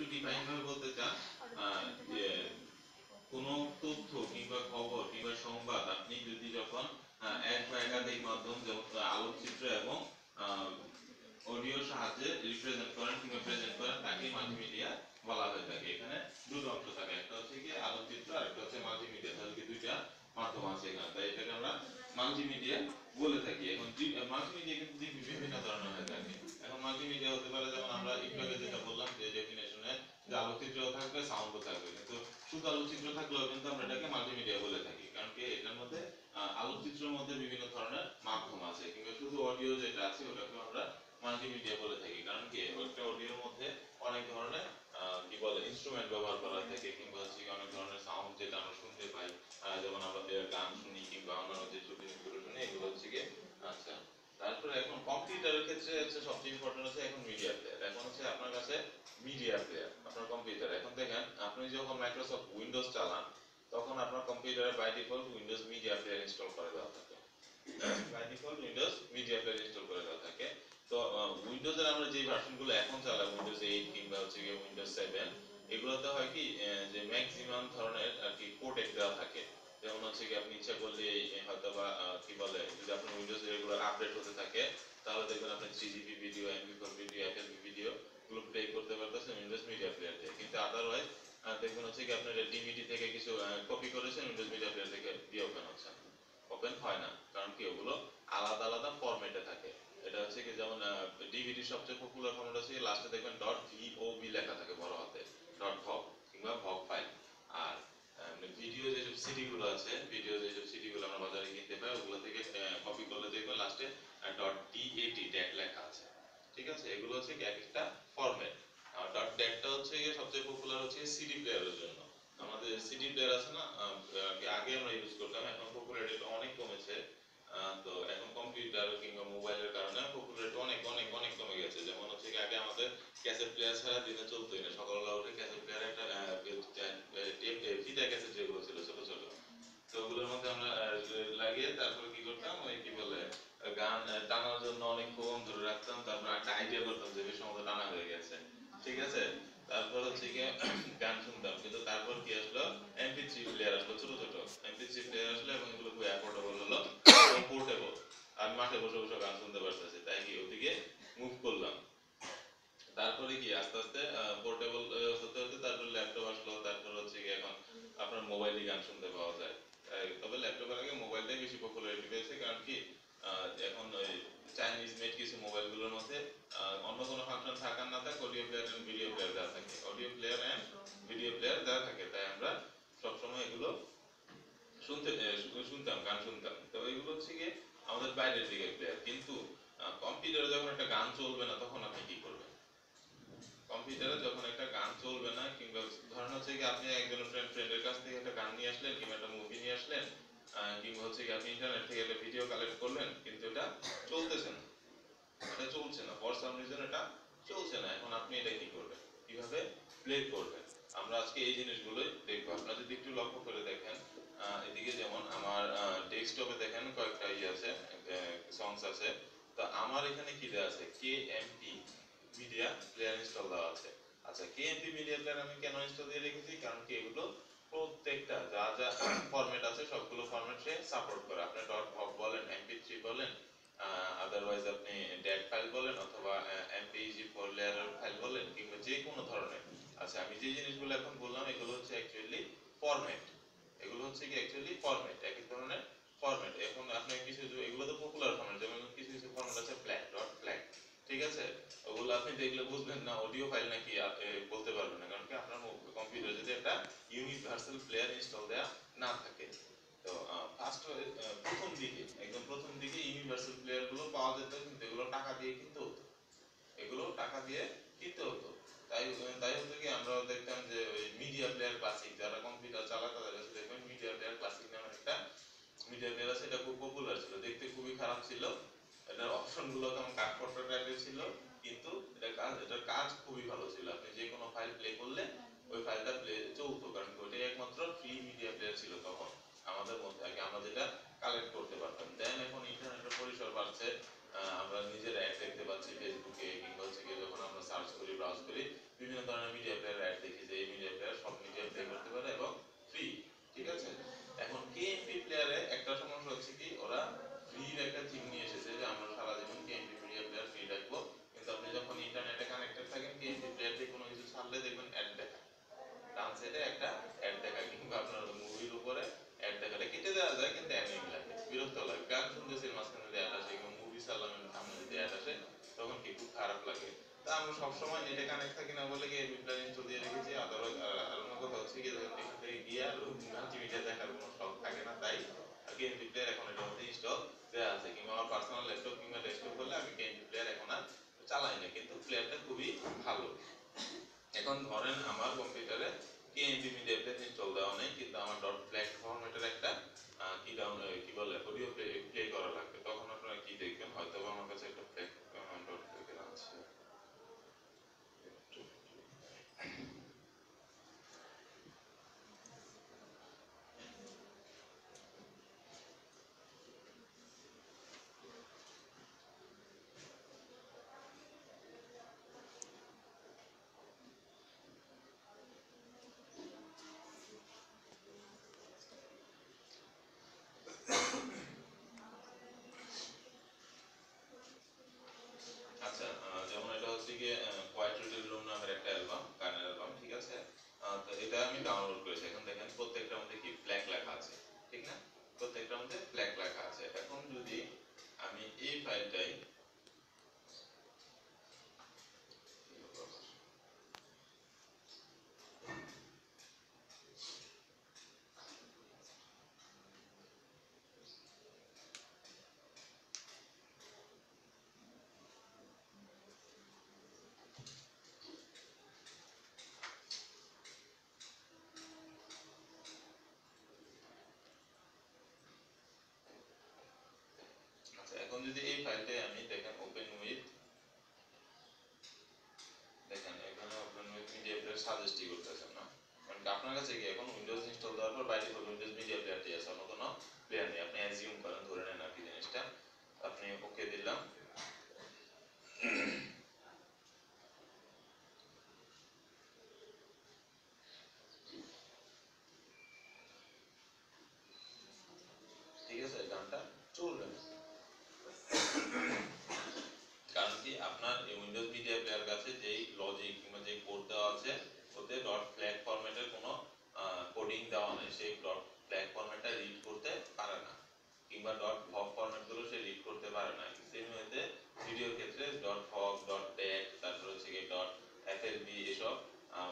একটু ডিফাইন ভাবে বলতে চান যে কোনো তথ্য কিংবা খবর কিংবা সংবাদ আপনি যদি যখন এক বা একাধিক মাধ্যম যেমন আলোকচিত্র এবং অডিওর সাহায্যে রিপ্রেজেন্ট করেন কিংবা প্রেজেন্ট করেন তাকে মাল্টিমিডিয়া বলা হয়ে থাকে। এখানে দুটো অংশ থাকে, একটা হচ্ছে কি আলোকচিত্র আর একটা হচ্ছে মাল্টিমিডিয়া। তাহলে কি দুইটা মাধ্যম আছে এখানে, তাই এটাকে আমরা মাল্টিমিডিয়া বলে থাকি। এখন মাল্টিমিডিয়া কিন্তু বিভিন্ন ধরনের হয়ে থাকে। এখন মাল্টিমিডিয়া হতে পারে যেমন আমরা একটু আগে যেটা বললাম যে ডেফিনেশনে যে আলোকচিত্রও থাকবে সাউন্ডও থাকবে, কিন্তু শুধু আলোকচিত্র থাকলেও কিন্তু আমরা এটাকে মাল্টিমিডিয়া বলে থাকি, কারণ কি এটার মধ্যে আলোকচিত্রের মধ্যে বিভিন্ন ধরনের মাধ্যম আছে, কিংবা শুধু অডিও যেটা আছে ওটাকে আমরা মাল্টিমিডিয়া বলে থাকি। কারণ কি একটা অডিওর মধ্যে অনেক ধরনের কি বলে ইনস্ট্রুমেন্ট ব্যবহার করা থাকে, কিংবা হচ্ছে অনেক ধরনের সাউন্ড যেটা আমরা শুনতে পাই, যেমন আমরা গান শুনি কিংবা অন্যান্য যে ছবি জিনিসগুলো শুনি, এগুলো হচ্ছে কি। আচ্ছা, তারপরে এখন কম্পিউটারের ক্ষেত্রে হচ্ছে সবচেয়ে ইম্পর্টেন্ট হচ্ছে এখন মিডিয়া প্লেয়ার। এখন হচ্ছে আপনার কাছে মিডিয়া প্লেয়ার আপনার কম্পিউটার। এখন দেখেন আপনি যখন মাইক্রোসফট উইন্ডোজ চালান তখন আপনার কম্পিউটারে by default Windows media player install করে দেওয়া থাকে। By default Windows media player install করে দেওয়া থাকে। তো উইন্ডোজের আমরা যে ভার্সনগুলো এখন চালাই উইন্ডোজ 8 কিংবা হচ্ছে গিয়ে উইন্ডোজ 7, এগুলোতে হয় কি যে ম্যাক্সিমাম ধরনের আর কি প্রোটেক্ট দেওয়া থাকে। যেমন হচ্ছে কি আপনি ইচ্ছা করলে হয়তো বা কি বলে যদি আপনার উইন্ডোজ রেগুলার আপডেট হতে থাকে তাহলে দেখবেন আপনি 3GB video, MP4 video, FLV video গুলো প্লে করতে পারতেছেন উইন্ডোজ মিডিয়া প্লেয়ার থেকে। কিন্তু আদারওয়াইজ দেখবেন হচ্ছে কি আপনার ডিভিডি থেকে কিছু কপি করেছেন উইন্ডোজ মিডিয়া প্লেয়ার থেকে দিয়ে ওপেন হচ্ছে না, ওপেন হয় না, কারণ কি ওগুলো আলাদা আলাদা ফরম্যাটে থাকে। এটা হচ্ছে কি যেমন ডিভিডি সবচেয়ে পপুলার ফরম্যাট হচ্ছে লাস্টে দেখবেন .vob লেখা থাকে বড় হাতে, .vob কিংবা ভগ ফাইল। আর ভিডিও যেসব সিডি গুলো আছে, ভিডিও যেসব সিডি গুলো আমরা বাজারে কিনতে পাই ওগুলো থেকে কপি করলে দেখবেন লাস্টে .dat লেখা আছে। ঠিক আছে, এগুলো হচ্ছে কি এক একটা ফরম্যাট। আর .dat হচ্ছে গিয়ে সবচেয়ে পপুলার হচ্ছে সিডি প্লেয়ারের জন্য। আমাদের সিডি প্লেয়ার আছে না, আগে আমরা ইউজ করতাম, এখন পপুলারিটি অনেক কমেছে। তো এখন কম্পিউটার কিংবা মোবাইলের কারণে পপুলারিটি অনেক অনেক অনেক কমে গেছে। যেমন হচ্ছে আগে আমাদের ক্যাসেট প্লেয়ার ছাড়া দিনে চলতোই না, সকালবেলা উঠে ক্যাসেট প্লেয়ারে একটা ফিতা ক্যাসেট যেগুলো ছিল ছোট ছোট, তো ওগুলোর মধ্যে আমরা লাগিয়ে তারপরে কি করতাম ওই কি বলে গান টানার জন্য অনেকক্ষণ ধরে রাখতাম, তারপর একটা আইডিয়া করতাম যে বেশ মতো টানা হয়ে গেছে। ঠিক আছে, তারপর হচ্ছে গিয়ে গান শুনতাম। কিন্তু তারপর কি আসলো, MP3 প্লেয়ার আসলো, ছোট ছোট MP3 প্লেয়ার আসলো এবং এগুলো খুব অ্যাফোর্ডেবল হলো এবং পোর্টেবল। আমি মাঠে বসে বসে গান শুনতে পারতেছি, তাই কি ওদিকে মুভ করলাম। তারপরে কি আস্তে আস্তে পোর্টেবল হতে হতে তারপর ল্যাপটপ আসলো, তারপর হচ্ছে কি এখন আপনার মোবাইলে গান শুনতে পাওয়া যায়। তবে ল্যাপটপের আগে মোবাইলটাই বেশি পপুলারিটি পেয়েছে, কারণ কি এখন ওই চাইনিজ মেড কিছু মোবাইলগুলোর মধ্যে অন্য কোনো ফাংশন থাকার না থাক audio player and video player দেওয়া থাকে, audio player and video player দেওয়া থাকে, তাই আমরা সবসময় এগুলো শুনতাম, গান শুনতাম। তো এগুলো হচ্ছে গিয়ে আমাদের বাইরের দিকে প্লেয়ার। কিন্তু কম্পিউটারে যখন একটা গান চলবে না তখন আপনি কি করবেন? কম্পিউটারে যখন একটা গান চলবে না, কিংবা ধরেন হচ্ছে কি আপনি একজন ফ্রেন্ডের কাছ থেকে একটা গান নিয়ে আসলেন কিংবা একটা মুভি নিয়ে আসলেন, কিংবা হচ্ছে কি আপনি ইন্টারনেট থেকে একটা ভিডিও কালেক্ট করলেন, কিন্তু এটা চলতেছে না, এটা চলছে না, ফর সাম রিজন এটা চলছে না। এখন আপনি এটা কি করবেন, কিভাবে প্লে করবেন? আমরা আজকে এই জিনিসগুলোই দেখবো। আপনারা যদি একটু লক্ষ্য করে দেখেন এদিকে যেমন আমার ডেস্কটপে দেখেন কয়েকটা আছে, সংস আছে। তো আমার এখানে কি দেওয়া আছে, KMP মিডিয়া প্লেয়ার ইনস্টল দেওয়া আছে। আচ্ছা, KMP মিডিয়া প্লেয়ার আমি কেন ইনস্টল দিয়ে রেখেছি, কারণ কি এগুলো প্রত্যেকটা যা যা ফরম্যাট আছে সবগুলো ফরম্যাট সে সাপোর্ট করে। আপনি .vob বলেন, MP3 বলেন, আদারওয়াইজ আপনি ডেট ফাইল বলেন, অথবা MPEG-4 লেয়ারের ফাইল বলেন, কিংবা যে কোনো ধরনের। আচ্ছা, আমি যে জিনিসগুলো এখন বললাম এগুলো হচ্ছে অ্যাকচুয়ালি ফরম্যাট, এগুলো হচ্ছে কি অ্যাকচুয়ালি ফরম্যাট, এক এক ধরনের ফরম্যাট। এখন আপনি কিছু এগুলো তো পপুলার ফরম্যাট, যেমন কিছু কিছু ফরম্যাট আছে FLAC. ঠিক আছে, ওগুলো আপনি দেখলে বুঝবেন না অডিও ফাইল নাকি বলতে পারবেন না, কারণ কি আপনার কম্পিউটার যদি একটা ইউনিভার্সাল প্লেয়ার ইনস্টল দেয়া না থাকে। তো প্রথম দিকে একদম প্রথম দিকে ইউনিভার্সাল প্লেয়ার গুলো পাওয়া যেত, কিন্তু এগুলো টাকা দিয়ে কিনতে হতো, এগুলো টাকা দিয়ে কিনতে হতো। তাই তাই হতো কি আমরা দেখতাম যে ওই মিডিয়া প্লেয়ার ক্লাসিক, যারা কম্পিউটার চালায় তাদের কাছে দেখবেন মিডিয়া প্লেয়ার ক্লাসিক নামের একটা মিডিয়া প্লেয়ার আছে, এটা খুব পপুলার ছিল, দেখতে খুবই খারাপ ছিল, এটার অপশন গুলো কেমন কাঠখড় টাইপের ছিল, কিন্তু এটার কাজ খুবই ভালো ছিল। আপনি যে কোনো ফাইল প্লে করলে ওই ফাইলটা প্লে চলতো, কারণ ওইটাই একমাত্র ফ্রি মিডিয়া প্লেয়ার ছিল তখন আমাদের মধ্যে, আগে আমরা যেটা কালেক্ট করতে পারতাম। দেন এখন ইন্টারনেটের পরিসর বাড়ছে, আমরা নিজের অ্যাড দেখতে পাচ্ছি ফেসবুকে, কিংবা হচ্ছে কি যখন আমরা সার্চ করি ব্রাউজ করি বিভিন্ন ধরনের মিডিয়া প্লেয়ার এটা একটা অ্যাড দেখা, কিংবা আপনার মুভির উপরে অ্যাড দেখাটা কেটে দেওয়া যায়, কিন্তু অ্যানোয়িং লাগে, বিরক্ত লাগে। গান শুনতেছি মাঝখানে যদি অ্যাড আসে, কিংবা মুভি চালানোর সামনে যদি অ্যাড আসে, তখন কি খুব খারাপ লাগে। তা আমরা সবসময় নেটে কানেক্ট থাকি না বলে কি এমপি প্লেয়ার ইনস্টল দিয়ে রেখেছি। আদারওয়াইজ আর অন্য কথা হচ্ছে কি, যখন এখান থেকে গিয়ে আর মাল্টিমিডিয়া দেখার কোনো শখ থাকে না, তাই আর কি এমপি প্লেয়ার এখন এটার মধ্যে ইনস্টল দেওয়া আছে। কিংবা আমার পার্সোনাল ল্যাপটপ কিংবা ডেস্কটপ হলে আমি এমপি প্লেয়ার এখন আর চালাই না, কিন্তু প্লেয়ারটা খুবই ভালো। এখন ধরেন আমার কম্পিউটারে কেএমপি মিডিয়া প্লেয়ার ইনস্টল দেওয়া নেই, কিন্তু আমার ডট ফ্ল্যাগ ফরম্যাটের একটা কি ডাউন কি বলে অডিও প্লে করা লাগবে, তখন আপনারা কি দেখবেন, হয়তো আমার কাছে একটা ফ্ল্যাগ ডট ফ্ল্যাগ আছে। আচ্ছা, যেমন এটা হচ্ছে গিয়ে কোয়াইট রিডল রুম নামের একটা অ্যালবাম, গানের অ্যালবাম, ঠিক আছে। তো এটা আমি ডাউনলোড করেছি। এখন দেখেন প্রত্যেকটার মধ্যে কি ফ্ল্যাগ লেখা আছে, ঠিক না? প্রত্যেকটার মধ্যে ফ্ল্যাগ লেখা আছে। এখন যদি আমি এই ফাইলটাই আচ্ছা, এখন যদি এই ফাইলটাই আমি দেখেন ওপেন উইথ, দেখেন এখানে ওপেন উইথ মিডিয়া প্লেয়ার সাজেস্টই করতেছেন না, কারণ আপনার কাছে কি এখন উইন্ডোজ ইনস্টল দেওয়ার পর বাই ডিফল্ট উইন্ডোজ মিডিয়া প্লেয়ারটি আছে, অন্য কোনো প্লেয়ার নেই। আপনি অ্যাজিউম করেন, ধরে নেন আর কি জিনিসটা। আপনি ওকে দিলাম। ঠিক আছে, গানটা চলবে না, কারণ কি আপনার এই উইন্ডোজ মিডিয়া প্লেয়ার কাছে যেই লজিক কিংবা যে কোড দেওয়া আছে, ওতে ডট ফ্ল্যাগ ফরম্যাটের কোনো কোডিং দেওয়া নেই। সেই ডট ফ্ল্যাগ ফরম্যাটটা রিড করতে পারে না, কিংবা ডট ভগ ফরম্যাট গুলো সে রিড করতে পারে না। সেম ওয়েতে ভিডিওর ক্ষেত্রে ডট ভগ, ডট ট্যাগ, তারপর হচ্ছে কি ডট এফএলবি, এসব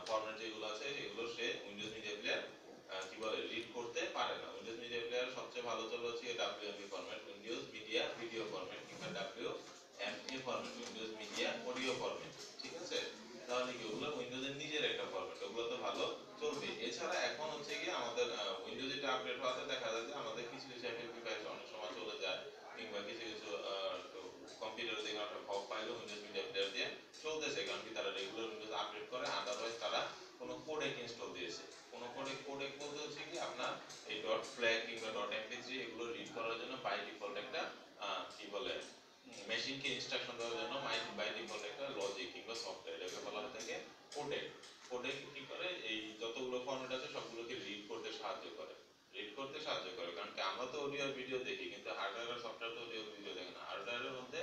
ফরম্যাট যেগুলো আছে সেগুলো সে উইন্ডোজ মিডিয়া প্লেয়ার কি বলে রিড করতে পারে না। উইন্ডোজ মিডিয়া প্লেয়ার সবচেয়ে ভালো চলে হচ্ছে WMV format, Windows media video format, কিংবা WMV format, Windows media audio format, ঠিক আছে। তাহলে কি ওগুলো উইন্ডোজের নিজের একটা ফরম্যাট, ওগুলো তো ভালো চলবে। এছাড়া এখন হচ্ছে কি আমাদের উইন্ডোজ এটা আপডেট হওয়াতে দেখা যায় যে আমাদের কিছু কিছু এফএলপি ফাইল অনেক সময় চলে যায়, কিংবা কিছু কিছু কম্পিউটারে দেখুন একটা ভগ ফাইলও উইন্ডোজ মিডিয়া প্লেয়ার দিয়ে চলতেছে, কারণ কি তারা রেগুলার উইন্ডোজ আপডেট করে। আদারওয়াইজ তারা কোনো কোডেক ইনস্টল দিয়েছে। কোনো কোডেক বলতে হচ্ছে কি আপনার এই ডট ফ্ল্যাগ কিংবা ডট এমপি3 এগুলো রিড করার জন্য বাই ডিফল্ট একটা কি বলে মেশিনকে ইনস্ট্রাকশন দেওয়ার জন্য বাই ডিফল্ট একটা লজিক কিংবা সফটওয়্যার, এটাকে বলা হয়ে থাকে কোডেক। কোডেক কি করে, এই যতগুলো ফরম্যাট আছে সবগুলোকে রিড করতে সাহায্য করে, কারণ কি আমরা তো অডিও আর ভিডিও দেখি, কিন্তু হার্ডওয়্যার আর সফটওয়্যার তো অডিও ভিডিও দেখে না। হার্ডওয়্যারের মধ্যে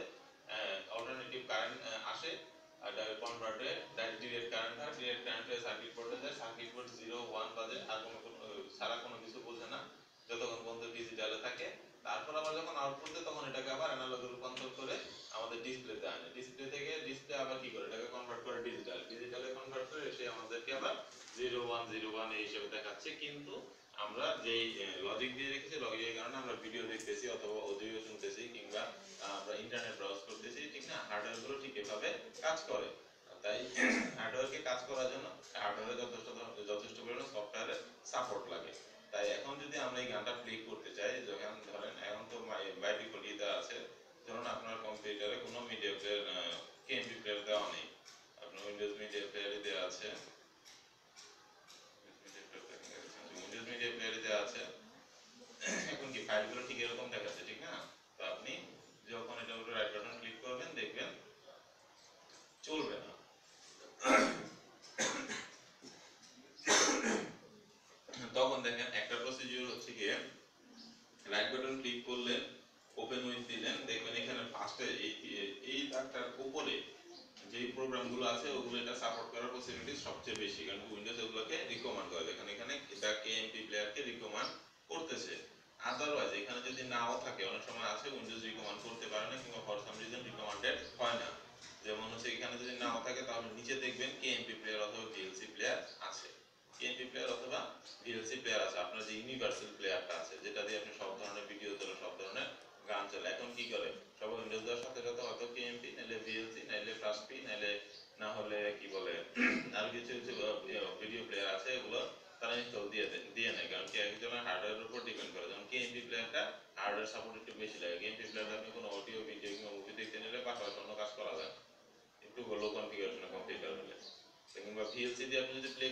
অল্টারনেটিভ কারেন্ট আসে, আর কনভার্টে ডিরেক্ট কারেন্ট হয়, ডিরেক্ট কারেন্ট হয়ে সার্কিট বোর্ডে যায়, সার্কিট বোর্ড 0 1 বাজে, আর সারা কোনো কিছু বোঝে না যতক্ষণ পর্যন্ত ডিজিটালে থাকে। তারপর আবার যখন আউটপুট দেয় তখন এটাকে আবার অ্যানালগে রূপান্তর করে আমাদের ডিসপ্লেতে আনে, ডিসপ্লে থেকে ডিসপ্লে আবার কি করে এটাকে কনভার্ট করে ডিজিটালে কনভার্ট করে সে আমাদেরকে আবার 0 1 0 1 এই হিসেবে দেখাচ্ছে। কিন্তু আমরা যেই লজিক দিয়ে রেখেছি, লজিকের কারণে আমরা ভিডিও দেখতেছি অথবা অডিও শুনতেছি, কিংবা আমরা ইন্টারনেট ব্রাউজ করতেছি, ঠিক না? হার্ডওয়্যার গুলো ঠিক এভাবে কাজ করে। তাই হার্ডওয়্যারকে কাজ করার জন্য হার্ডওয়্যারে যথেষ্ট পরিমাণে সফটওয়্যারের সাপোর্ট লাগে। তাই এখন যদি আমরা এই গানটা প্লে করতে চাই, যখন ধরেন এখন তো বাই ডিফল্ট ইতে আছে, ধরুন আপনার কম্পিউটারে কোনো মিডিয়া প্লেয়ার কেএমপি প্লেয়ার দেওয়া নেই, আপনার উইন্ডোজ মিডিয়া প্লেয়ারই দেওয়া আছে, উইন্ডোজ মিডিয়া প্লেয়ারই দেওয়া আছে। এখন কি ফাইলগুলো ঠিক এরকম দেখাচ্ছে, ঠিক না? তো আপনি যখন এটার উপরে রাইট বাটন ক্লিক করবেন দেখবেন চলবে না। তখন দেখেন একটা প্রসিডিউর হচ্ছে গিয়ে রাইট বাটন ক্লিক করলেন, ওপেন উইথ দিলেন, দেখবেন এখানে ফার্স্টে এই দাগটার উপরে যে প্রোগ্রামগুলো আছে ওগুলো এটা সাপোর্ট করার পসিবিলিটি সবচেয়ে বেশি, কারণ উইন্ডোজ এগুলোকে রিকমেন্ড করে, এখানে এটা কেএমপি প্লেয়ারকে রিকমেন্ড করতেছে। আদারওয়াইজ এখানে যদি নাও থাকে, অনেক সময় আছে উইন্ডোজ রিকমেন্ড করতে পারে না কিংবা ফর সাম রিজন রিকমেন্ডেড হয় না। যেমন হচ্ছে এখানে যদি নাও থাকে তাহলে নিচে দেখবেন কেএমপি প্লেয়ার অথবা ভিএলসি প্লেয়ার আছে, কেএমপি প্লেয়ার অথবা ভিএলসি প্লেয়ার আছে, আপনার যে ইউনিভার্সাল প্লেয়ারটা আছে যেটা দিয়ে আপনি সব ধরনের ভিডিও চলে, সব ধরনের গান চলে। এখন কি করে সবাই উইন্ডোজ দেওয়ার সাথে সাথে হয়তো কেএমপি নাইলে ভিএলসি নাইলে ফ্লাশপি নাইলে না হলে কি বলে আর কিছু কিছু ভিডিও প্লেয়ার আছে, এগুলো তারা ইনস্টল দিয়ে নেয়, কারণ কি একজনের হার্ডওয়্যারের উপর ডিপেন্ড করে। যেমন কেএমপি প্লেয়ারটা হার্ডওয়্যার সাপোর্ট একটু বেশি লাগে, কেএমপি প্লেয়ারটা আপনি কোনো অডিও ভিডিও কিংবা মুভি দেখতে নিলে পাশাপাশি অন্য কাজ করা যায় একটু লো কনফিগারেশনে কম্পিউটার হলে। কিংবা ভিএলসি দিয়ে আপনি যদি প্লে